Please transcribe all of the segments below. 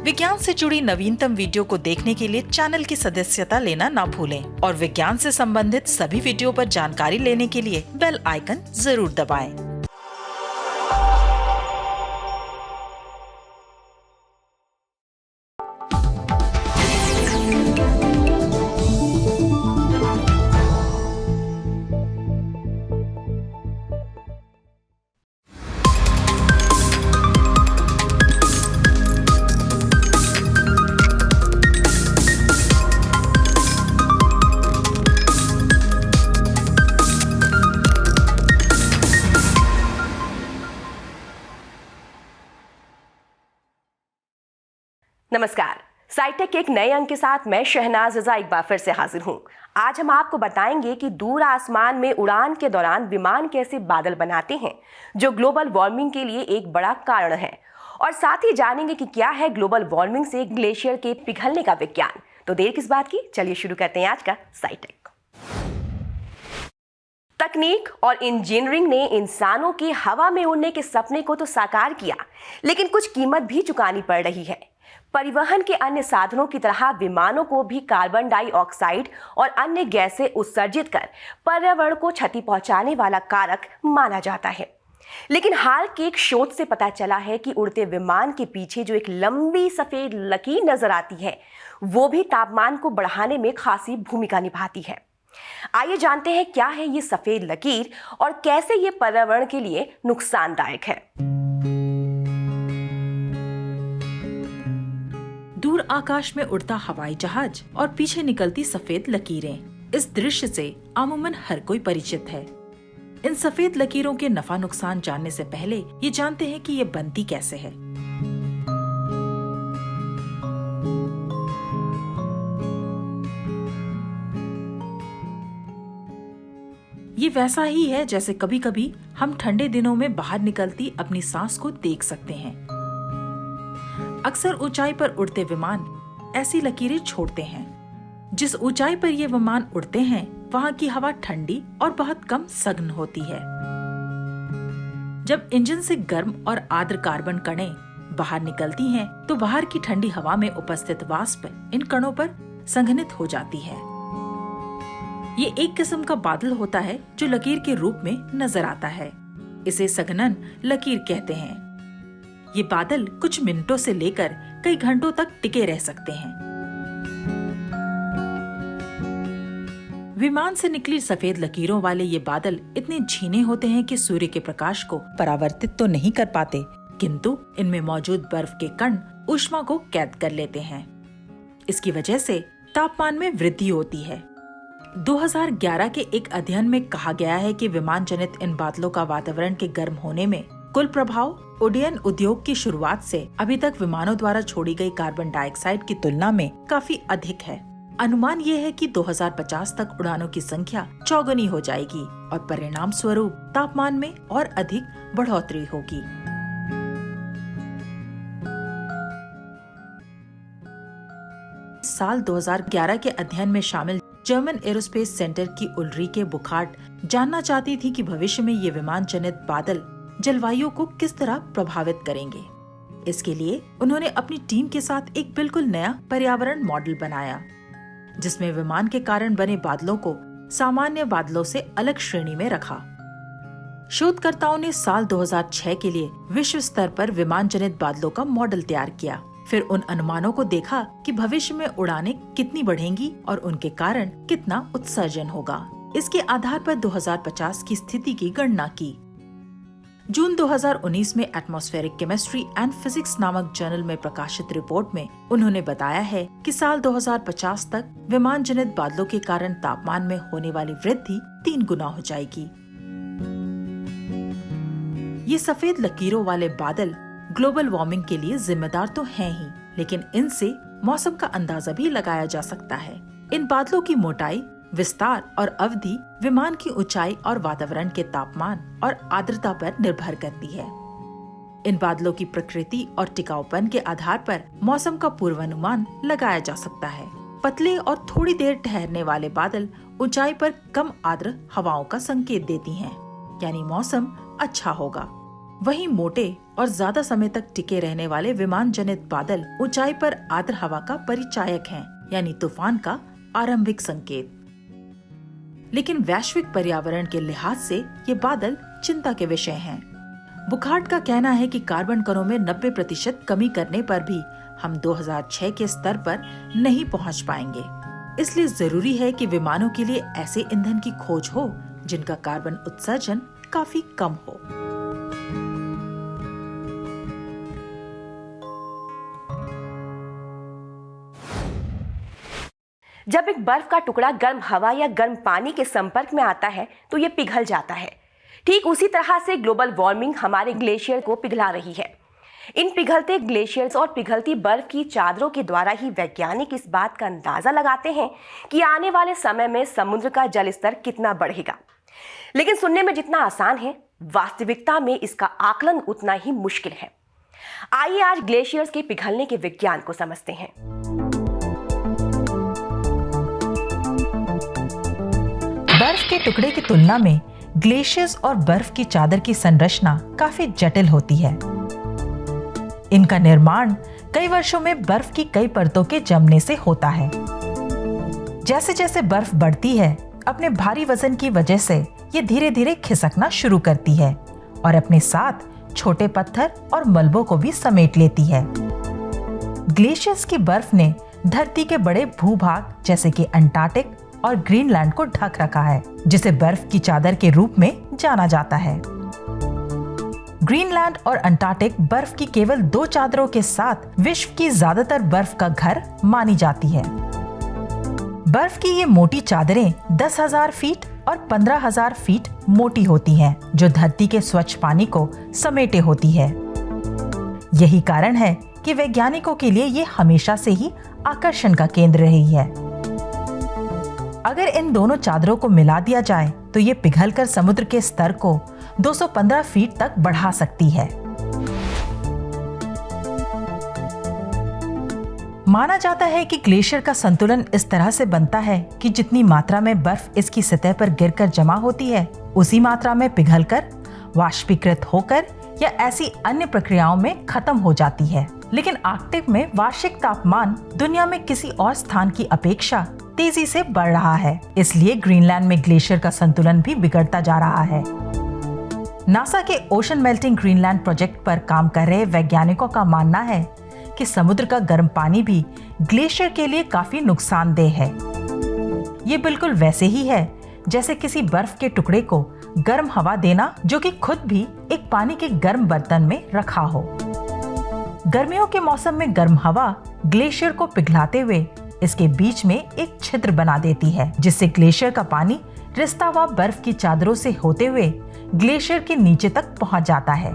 विज्ञान से जुड़ी नवीनतम वीडियो को देखने के लिए चैनल की सदस्यता लेना ना भूलें और विज्ञान से संबंधित सभी वीडियो पर जानकारी लेने के लिए बेल आइकन जरूर दबाएं। नमस्कार, साइटेक के एक नए अंक के साथ मैं शहनाज रजा एक बार फिर से हाजिर हूँ। आज हम आपको बताएंगे कि दूर आसमान में उड़ान के दौरान विमान कैसे बादल बनाते हैं, जो ग्लोबल वार्मिंग के लिए एक बड़ा कारण है। और साथ ही जानेंगे कि क्या है ग्लोबल वार्मिंग से ग्लेशियर के पिघलने का विज्ञान। तो देर किस बात की, चलिए शुरू करते हैं आज का साइटेक। तकनीक और इंजीनियरिंग ने इंसानों के हवा में उड़ने के सपने को तो साकार किया, लेकिन कुछ कीमत भी चुकानी पड़ रही है। परिवहन के अन्य साधनों की तरह विमानों को भी कार्बन डाइऑक्साइड और अन्य गैसें उत्सर्जित कर पर्यावरण को क्षति पहुंचाने वाला कारक माना जाता है। लेकिन हाल के एक शोध से पता चला है कि उड़ते विमान के पीछे जो एक लंबी सफेद लकीर नजर आती है, वो भी तापमान को बढ़ाने में खासी भूमिका निभाती है। आइए जानते हैं क्या है ये सफेद लकीर और कैसे ये पर्यावरण के लिए नुकसानदायक है। दूर आकाश में उड़ता हवाई जहाज और पीछे निकलती सफेद लकीरें, इस दृश्य से अमूमन हर कोई परिचित है। इन सफेद लकीरों के नफा नुकसान जानने से पहले ये जानते हैं कि ये बनती कैसे है। ये वैसा ही है जैसे कभी कभी हम ठंडे दिनों में बाहर निकलती अपनी सांस को देख सकते हैं। अक्सर ऊंचाई पर उड़ते विमान ऐसी लकीरें छोड़ते हैं। जिस ऊंचाई पर ये विमान उड़ते हैं, वहाँ की हवा ठंडी और बहुत कम सघन होती है। जब इंजन से गर्म और आर्द्र कार्बन कणें बाहर निकलती हैं, तो बाहर की ठंडी हवा में उपस्थित वाष्प इन कणों पर संघनित हो जाती है। ये एक किस्म का बादल होता है जो लकीर के रूप में नजर आता है। इसे संघनन लकीर कहते हैं। ये बादल कुछ मिनटों से लेकर कई घंटों तक टिके रह सकते हैं। विमान से निकली सफेद लकीरों वाले ये बादल इतने झीने होते हैं कि सूर्य के प्रकाश को परावर्तित तो नहीं कर पाते, किंतु इनमें मौजूद बर्फ के कण ऊष्मा को कैद कर लेते हैं। इसकी वजह से तापमान में वृद्धि होती है। 2011 के एक अध्ययन में कहा गया है कि विमान जनित इन बादलों का वातावरण के गर्म होने में कुल प्रभाव उड्डयन उद्योग की शुरुआत से अभी तक विमानों द्वारा छोड़ी गई कार्बन डाइऑक्साइड की तुलना में काफी अधिक है। अनुमान ये है कि 2050 तक उड़ानों की संख्या चौगुनी हो जाएगी और परिणाम स्वरूप तापमान में और अधिक बढ़ोतरी होगी। साल 2011 के अध्ययन में शामिल जर्मन एरोस्पेस सेंटर की उल्रीके बुखार्ट जानना चाहती थी कि भविष्य में ये विमान जनित बादल जलवायु को किस तरह प्रभावित करेंगे। इसके लिए उन्होंने अपनी टीम के साथ एक बिल्कुल नया पर्यावरण मॉडल बनाया, जिसमें विमान के कारण बने बादलों को सामान्य बादलों से अलग श्रेणी में रखा। शोधकर्ताओं ने साल 2006 के लिए विश्व स्तर पर विमान जनित बादलों का मॉडल तैयार किया। फिर उन अनुमानों को देखा कि भविष्य में उड़ानें कितनी बढ़ेंगी और उनके कारण कितना उत्सर्जन होगा। इसके आधार पर 2050 की स्थिति की गणना की। जून 2019 में एटमॉस्फेरिक केमिस्ट्री एंड फिजिक्स नामक जर्नल में प्रकाशित रिपोर्ट में उन्होंने बताया है कि साल 2050 तक विमान जनित बादलों के कारण तापमान में होने वाली वृद्धि 3 गुना हो जाएगी। ये सफेद लकीरों वाले बादल ग्लोबल वार्मिंग के लिए जिम्मेदार तो हैं ही, लेकिन इनसे मौसम का अंदाजा भी लगाया जा सकता है। इन बादलों की मोटाई, विस्तार और अवधि विमान की ऊंचाई और वातावरण के तापमान और आर्द्रता पर निर्भर करती है। इन बादलों की प्रकृति और टिकाऊपन के आधार पर मौसम का पूर्वानुमान लगाया जा सकता है। पतले और थोड़ी देर ठहरने वाले बादल ऊंचाई पर कम आर्द्र हवाओं का संकेत देती हैं, यानी मौसम अच्छा होगा। वहीं मोटे और ज्यादा समय तक टिके रहने वाले विमान जनित बादल ऊंचाई पर आर्द्र हवा का परिचायक हैं, यानी तूफान का आरंभिक संकेत। लेकिन वैश्विक पर्यावरण के लिहाज से ये बादल चिंता के विषय हैं। बुखार्ट का कहना है कि कार्बन कणों में 90% कमी करने पर भी हम 2006 के स्तर पर नहीं पहुंच पाएंगे। इसलिए जरूरी है कि विमानों के लिए ऐसे ईंधन की खोज हो जिनका कार्बन उत्सर्जन काफी कम हो। जब एक बर्फ का टुकड़ा गर्म हवा या गर्म पानी के संपर्क में आता है तो ये पिघल जाता है। ठीक उसी तरह से ग्लोबल वार्मिंग हमारे ग्लेशियर को पिघला रही है। इन पिघलते ग्लेशियर्स और पिघलती बर्फ की चादरों के द्वारा ही वैज्ञानिक इस बात का अंदाजा लगाते हैं कि आने वाले समय में समुद्र का जल स्तर कितना बढ़ेगा। लेकिन सुनने में जितना आसान है, वास्तविकता में इसका आकलन उतना ही मुश्किल है। आइए आज ग्लेशियर्स के पिघलने के विज्ञान को समझते हैं। बर्फ के टुकड़े की तुलना में ग्लेशियर्स और बर्फ की चादर की संरचना काफी जटिल होती है। इनका निर्माण कई वर्षों में बर्फ की कई परतों के जमने से होता है। जैसे जैसे बर्फ बढ़ती है, अपने भारी वजन की वजह से ये धीरे धीरे खिसकना शुरू करती है और अपने साथ छोटे पत्थर और मलबों को भी समेट लेती है। ग्लेशियर्स की बर्फ ने धरती के बड़े भूभाग जैसे कि अंटार्कटिक और ग्रीनलैंड को ढक रखा है, जिसे बर्फ की चादर के रूप में जाना जाता है। ग्रीनलैंड और अंटार्कटिक बर्फ की केवल 2 चादरों के साथ विश्व की ज्यादातर बर्फ का घर मानी जाती है। बर्फ की ये मोटी चादरें 10,000 फीट और 15,000 फीट मोटी होती हैं, जो धरती के स्वच्छ पानी को समेटे होती है। यही कारण है कि वैज्ञानिकों के लिए ये हमेशा से ही आकर्षण का केंद्र रही है। अगर इन दोनों चादरों को मिला दिया जाए तो ये पिघलकर समुद्र के स्तर को 215 फीट तक बढ़ा सकती है। माना जाता है कि ग्लेशियर का संतुलन इस तरह से बनता है कि जितनी मात्रा में बर्फ इसकी सतह पर गिरकर जमा होती है, उसी मात्रा में पिघलकर, वाष्पीकृत होकर या ऐसी अन्य प्रक्रियाओं में खत्म हो जाती है। लेकिन आर्कटिक में वार्षिक तापमान दुनिया में किसी और स्थान की अपेक्षा तेजी से बढ़ रहा है, इसलिए ग्रीनलैंड में ग्लेशियर का संतुलन भी बिगड़ता जा रहा है। नासा के ओशन मेल्टिंग ग्रीनलैंड प्रोजेक्ट पर काम कर रहे वैज्ञानिकों का मानना है कि समुद्र का गर्म पानी भी ग्लेशियर के लिए काफी नुकसानदेह है। ये बिल्कुल वैसे ही है जैसे किसी बर्फ के टुकड़े को गर्म हवा देना, जो कि खुद भी एक पानी के गर्म बर्तन में रखा हो। गर्मियों के मौसम में गर्म हवा ग्लेशियर को पिघलाते हुए इसके बीच में एक छिद्र बना देती है, जिससे ग्लेशियर का पानी रिसता हुआ बर्फ की चादरों से होते हुए ग्लेशियर के नीचे तक पहुंच जाता है।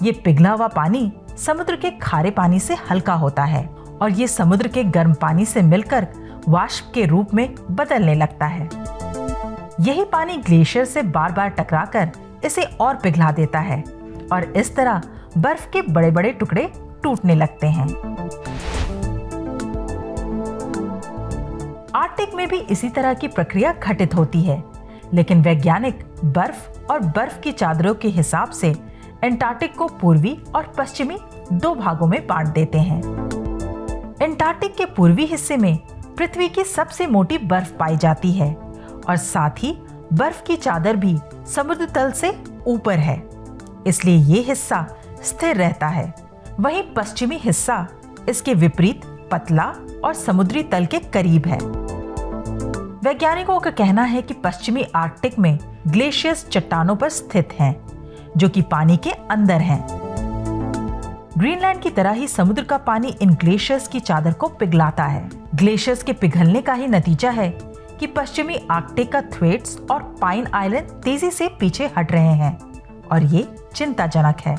ये पिघला हुआ पानी समुद्र के खारे पानी से हल्का होता है और ये समुद्र के गर्म पानी से मिलकर वाष्प के रूप में बदलने लगता है। यही पानी ग्लेशियर से बार बार टकराकर इसे और पिघला देता है और इस तरह बर्फ के बड़े बड़े टुकड़े टूटने लगते हैं। आर्कटिक में भी इसी तरह की प्रक्रिया घटित होती है, लेकिन वैज्ञानिक बर्फ और बर्फ की चादरों के हिसाब से अंटार्कटिक को पूर्वी और पश्चिमी 2 भागों में बांट देते हैं। अंटार्कटिक के पूर्वी हिस्से में पृथ्वी की सबसे मोटी बर्फ पाई जाती है और साथ ही बर्फ की चादर भी समुद्र तल से ऊपर है, इसलिए ये हिस्सा स्थिर रहता है। वहीं पश्चिमी हिस्सा इसके विपरीत पतला और समुद्री तल के करीब है। वैज्ञानिकों का कहना है कि पश्चिमी आर्कटिक में ग्लेशियर्स चट्टानों पर स्थित हैं, जो कि पानी के अंदर हैं। ग्रीनलैंड की तरह ही समुद्र का पानी इन ग्लेशियर्स की चादर को पिघलाता है। ग्लेशियर्स के पिघलने का ही नतीजा है कि पश्चिमी आर्कटिक का थ्वेट्स और पाइन आइलैंड तेजी से पीछे हट रहे हैं और ये चिंताजनक है।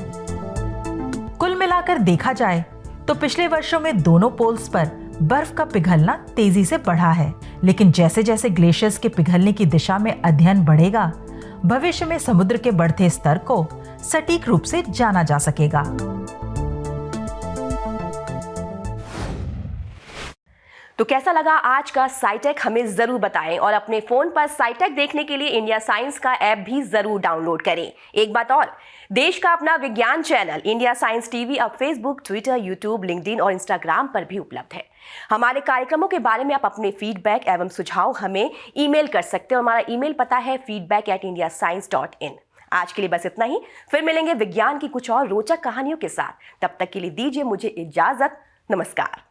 कुल मिलाकर देखा जाए तो पिछले वर्षों में दोनों पोल्स पर बर्फ का पिघलना तेजी से बढ़ा है, लेकिन जैसे जैसे ग्लेशियर्स के पिघलने की दिशा में अध्ययन बढ़ेगा, भविष्य में समुद्र के बढ़ते स्तर को सटीक रूप से जाना जा सकेगा। तो कैसा लगा आज का साइटेक, हमें जरूर बताएं और अपने फोन पर साइटेक देखने के लिए इंडिया साइंस का ऐप भी जरूर डाउनलोड करें। एक बात और, देश का अपना विज्ञान चैनल इंडिया साइंस टीवी अब फेसबुक, ट्विटर, यूट्यूब, लिंक्डइन और इंस्टाग्राम पर भी उपलब्ध है। हमारे कार्यक्रमों के बारे में आप अपने फीडबैक एवं सुझाव हमें ईमेल कर सकते हैं। हमारा ईमेल पता है feedback@indiascience.in। आज के लिए बस इतना ही। फिर मिलेंगे विज्ञान की कुछ और रोचक कहानियों के साथ। तब तक के लिए दीजिए मुझे इजाजत। नमस्कार।